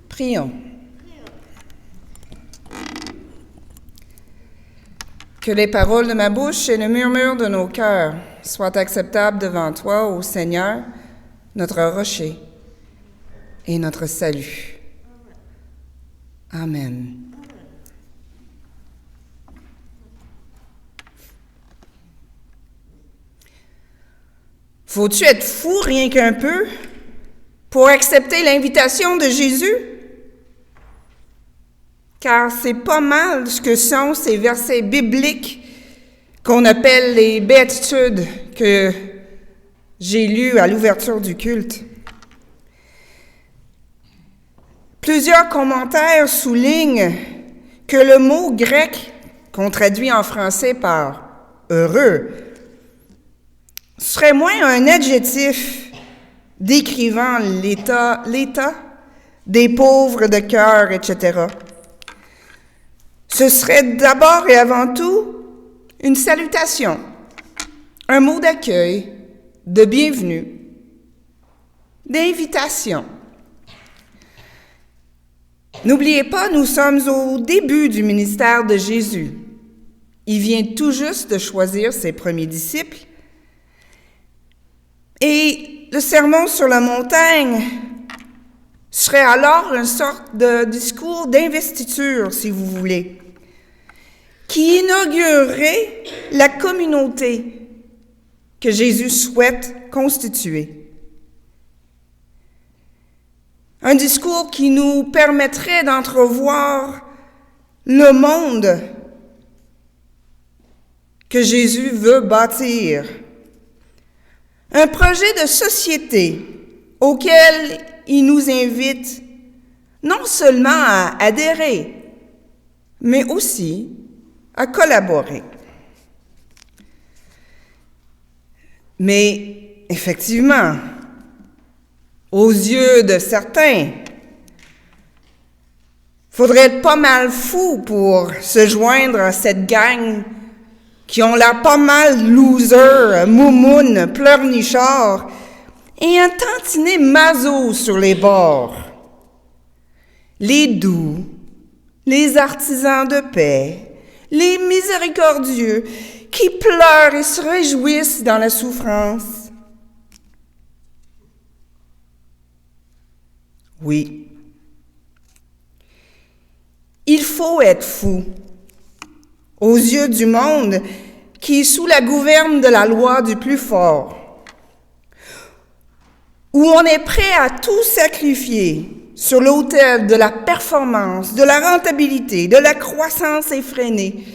Prions. Que les paroles de ma bouche et le murmure de nos cœurs soient acceptables devant toi, ô Seigneur, notre rocher et notre salut. Amen. Faut-tu être fou rien qu'un peu pour accepter l'invitation de Jésus? Car c'est pas mal ce que sont ces versets bibliques qu'on appelle les béatitudes que j'ai lus à l'ouverture du culte. Plusieurs commentaires soulignent que le mot grec, qu'on traduit en français par « heureux », serait moins un adjectif décrivant l'état des pauvres de cœur, etc. Ce serait d'abord et avant tout une salutation, un mot d'accueil, de bienvenue, d'invitation. N'oubliez pas, nous sommes au début du ministère de Jésus. Il vient tout juste de choisir ses premiers disciples. Et le sermon sur la montagne serait alors une sorte de discours d'investiture, si vous voulez, qui inaugurerait la communauté que Jésus souhaite constituer. Un discours qui nous permettrait d'entrevoir le monde que Jésus veut bâtir. Un projet de société auquel il nous invite non seulement à adhérer, mais aussi à collaborer. Mais effectivement, aux yeux de certains, faudrait être pas mal fou pour se joindre à cette gang qui ont l'air pas mal losers, moumounes, pleurnichards, et un tantinet maso sur les bords. Les doux, les artisans de paix, les miséricordieux qui pleurent et se réjouissent dans la souffrance. Oui, il faut être fou aux yeux du monde qui est sous la gouverne de la loi du plus fort, où on est prêt à tout sacrifier sur l'autel de la performance, de la rentabilité, de la croissance effrénée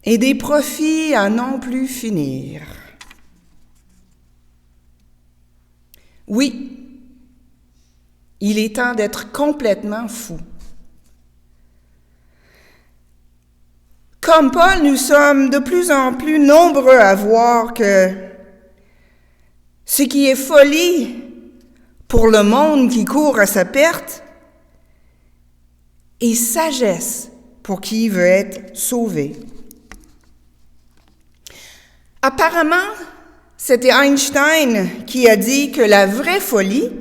et des profits à non plus finir. Oui, il est temps d'être complètement fou. Comme Paul, nous sommes de plus en plus nombreux à voir que ce qui est folie pour le monde qui court à sa perte est sagesse pour qui veut être sauvé. Apparemment, c'était Einstein qui a dit que la vraie folie,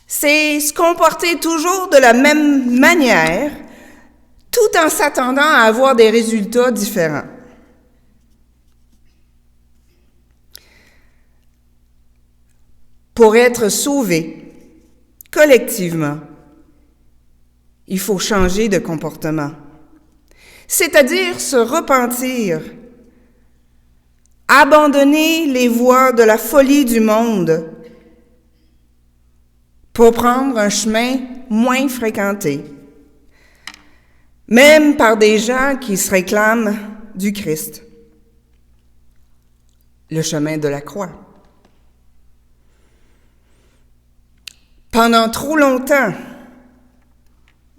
c'est se comporter toujours de la même manière, tout en s'attendant à avoir des résultats différents. Pour être sauvé, collectivement, il faut changer de comportement, c'est-à-dire se repentir, abandonner les voies de la folie du monde pour prendre un chemin moins fréquenté, même par des gens qui se réclament du Christ, le chemin de la croix. Pendant trop longtemps,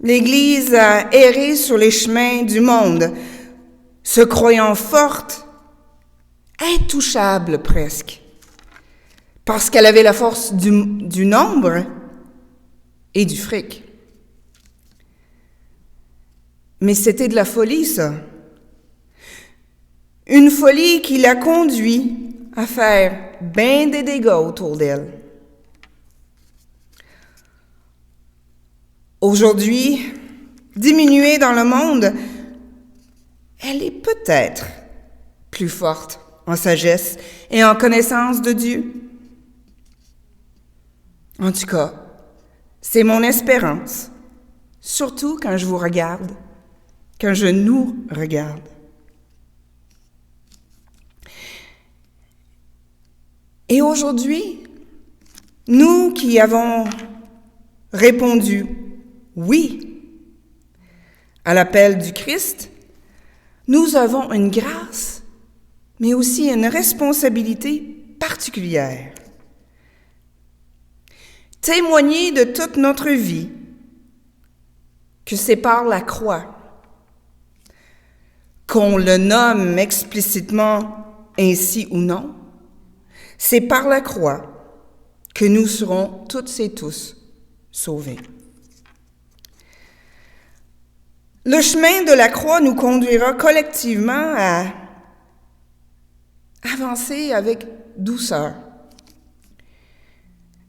l'Église a erré sur les chemins du monde, se croyant forte, intouchable presque, parce qu'elle avait la force du nombre et du fric. Mais c'était de la folie, ça. Une folie qui l'a conduit à faire bien des dégâts autour d'elle. Aujourd'hui, diminuée dans le monde, elle est peut-être plus forte en sagesse et en connaissance de Dieu. En tout cas, c'est mon espérance, surtout quand je vous regarde, quand je nous regarde. Et aujourd'hui, nous qui avons répondu oui à l'appel du Christ, nous avons une grâce, mais aussi une responsabilité particulière. Témoigner de toute notre vie que c'est par la croix, qu'on le nomme explicitement ainsi ou non, c'est par la croix que nous serons toutes et tous sauvés. Le chemin de la croix nous conduira collectivement à avancer avec douceur,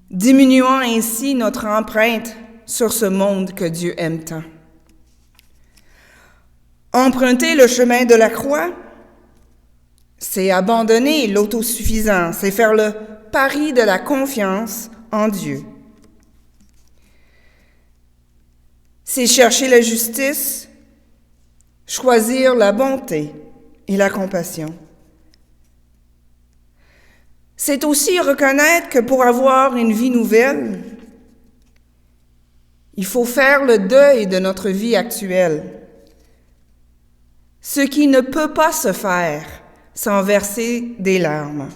diminuant ainsi notre empreinte sur ce monde que Dieu aime tant. Emprunter le chemin de la croix, c'est abandonner l'autosuffisance et faire le pari de la confiance en Dieu. C'est chercher la justice, choisir la bonté et la compassion. C'est aussi reconnaître que pour avoir une vie nouvelle, il faut faire le deuil de notre vie actuelle, ce qui ne peut pas se faire sans verser des larmes.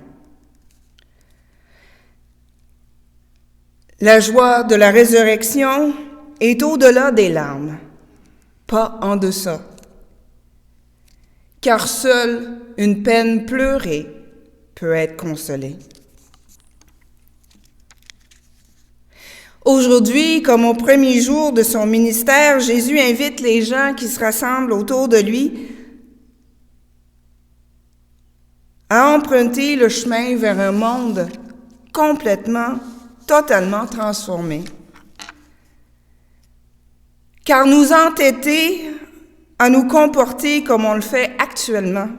La joie de la résurrection est au-delà des larmes, pas en deçà, car seule une peine pleurée peut être consolée. Aujourd'hui, comme au premier jour de son ministère, Jésus invite les gens qui se rassemblent autour de lui à emprunter le chemin vers un monde complètement, totalement transformé. Car nous entêter à nous comporter comme on le fait actuellement,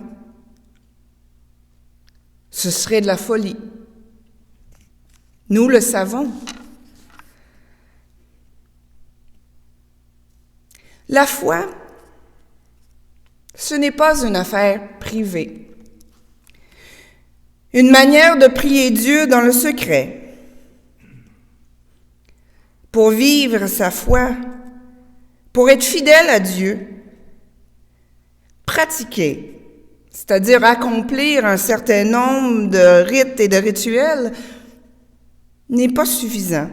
ce serait de la folie. Nous le savons. La foi, ce n'est pas une affaire privée. Une manière de prier Dieu dans le secret. Pour vivre sa foi, pour être fidèle à Dieu, pratiquer, c'est-à-dire accomplir un certain nombre de rites et de rituels, n'est pas suffisant.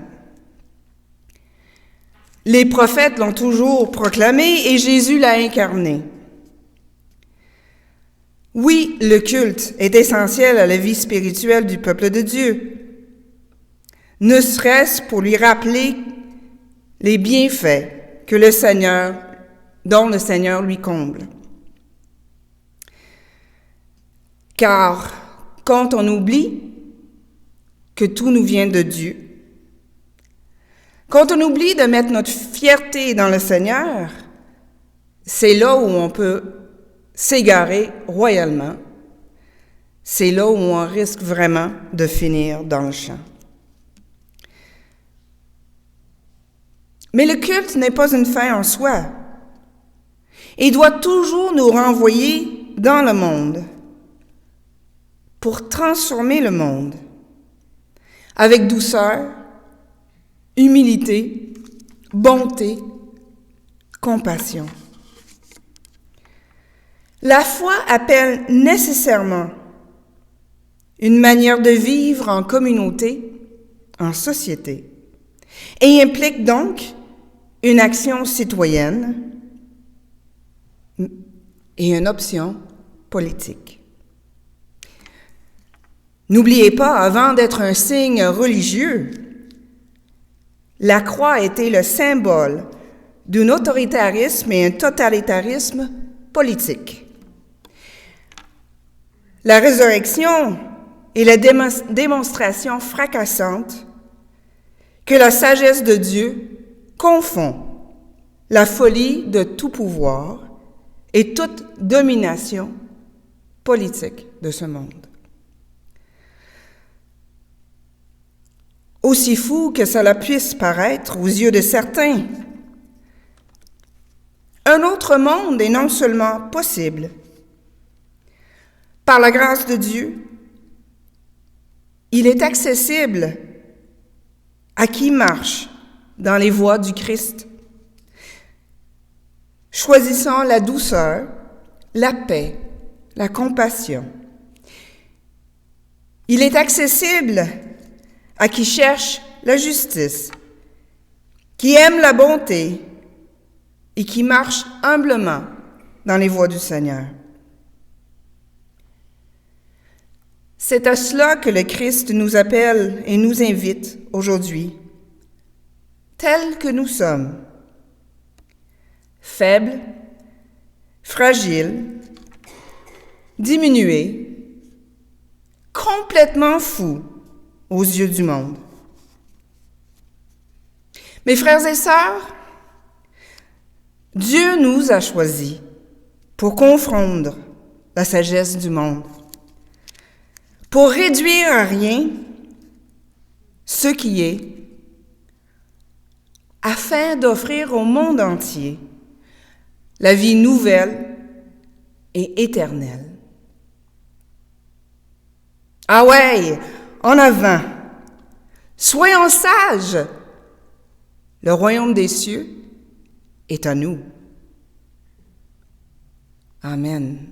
Les prophètes l'ont toujours proclamé et Jésus l'a incarné. Oui, le culte est essentiel à la vie spirituelle du peuple de Dieu, ne serait-ce pour lui rappeler les bienfaits que dont le Seigneur lui comble. Car quand on oublie que tout nous vient de Dieu, quand on oublie de mettre notre fierté dans le Seigneur, c'est là où on peut s'égarer royalement. C'est là où on risque vraiment de finir dans le champ. Mais le culte n'est pas une fin en soi. Il doit toujours nous renvoyer dans le monde pour transformer le monde avec douceur, humilité, bonté, compassion. La foi appelle nécessairement une manière de vivre en communauté, en société, et implique donc une action citoyenne et une option politique. N'oubliez pas, avant d'être un signe religieux, la croix était le symbole d'un autoritarisme et un totalitarisme politique. La résurrection est la démonstration fracassante que la sagesse de Dieu confond la folie de tout pouvoir et toute domination politique de ce monde. Aussi fou que cela puisse paraître aux yeux de certains, un autre monde est non seulement possible, par la grâce de Dieu, il est accessible à qui marche dans les voies du Christ, choisissant la douceur, la paix, la compassion. Il est accessible à qui cherche la justice, qui aime la bonté et qui marche humblement dans les voies du Seigneur. C'est à cela que le Christ nous appelle et nous invite aujourd'hui, tels que nous sommes, faibles, fragiles, diminués, complètement fous aux yeux du monde. Mes frères et sœurs, Dieu nous a choisis pour confondre la sagesse du monde, pour réduire à rien ce qui est, afin d'offrir au monde entier la vie nouvelle et éternelle. Ah ouais, en avant, soyons sages, le royaume des cieux est à nous. Amen.